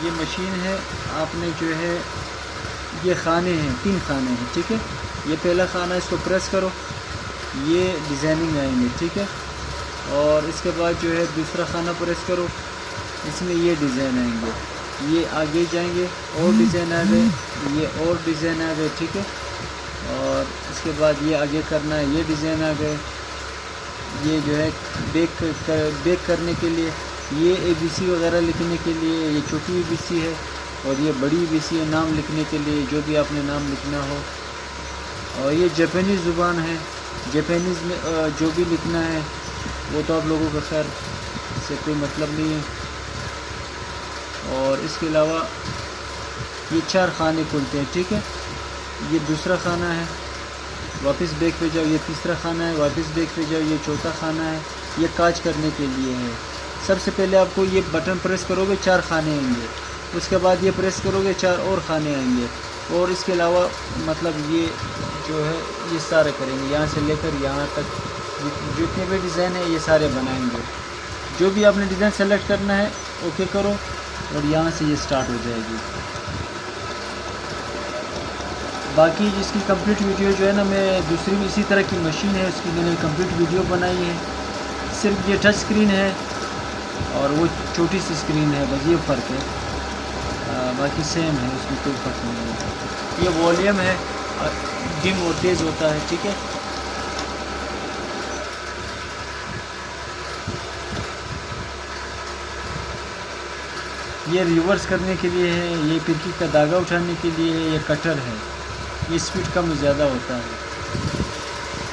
ये मशीन है, आपने जो है ये खाने हैं, 3 खाने हैं, ठीक है। ये पहला खाना, इसको प्रेस करो, ये डिज़ाइनिंग आएंगे, ठीक है। और इसके बाद जो है दूसरा खाना प्रेस करो, इसमें ये डिज़ाइन आएंगे, ये आगे जाएंगे और डिज़ाइन आ गए, ये और डिज़ाइन आ गए, ठीक है। और इसके बाद ये आगे करना है, ये डिज़ाइन आ गए। ये जो है बेक करने के लिए, ये ABC वगैरह लिखने के लिए, ये छोटी ABC है और ये बड़ी ABC है नाम लिखने के लिए, जो भी आपने नाम लिखना हो। और ये जापानीज़ ज़ुबान है, जापानीज़ में जो भी लिखना है वो तो आप लोगों का खैर से कोई मतलब नहीं है। और इसके अलावा ये 4 खाने खुलते हैं, ठीक है। ये दूसरा खाना है, वापस बैक पे जाओ, ये तीसरा खाना है, वापस बैक पे जाओ, ये चौथा खाना है, ये काज करने के लिए है। सबसे पहले आपको ये बटन प्रेस करोगे 4 खाने आएंगे, उसके बाद ये प्रेस करोगे 4 और खाने आएंगे। और इसके अलावा मतलब ये जो है ये सारे करेंगे, यहाँ से लेकर यहाँ तक जितने भी डिज़ाइन है ये सारे बनाएंगे। जो भी आपने डिज़ाइन सेलेक्ट करना है ओके करो और यहाँ से ये स्टार्ट हो जाएगी। बाकी जिसकी कंप्लीट वीडियो जो है ना, मैं दूसरी भी इसी तरह की मशीन है उसकी मैंने कंप्लीट वीडियो बनाई है। सिर्फ ये टच स्क्रीन है और वो छोटी सी स्क्रीन है, बस ये फ़र्क है, बाकी सेम है, उसमें कोई फ़र्क नहीं है। ये वॉल्यूम है, डिम और तेज़ होता है, ठीक है। ये रिवर्स करने के लिए है, ये पिरकी का धागा उठाने के लिए है, ये कटर है, ये स्पीड कम ज़्यादा होता है।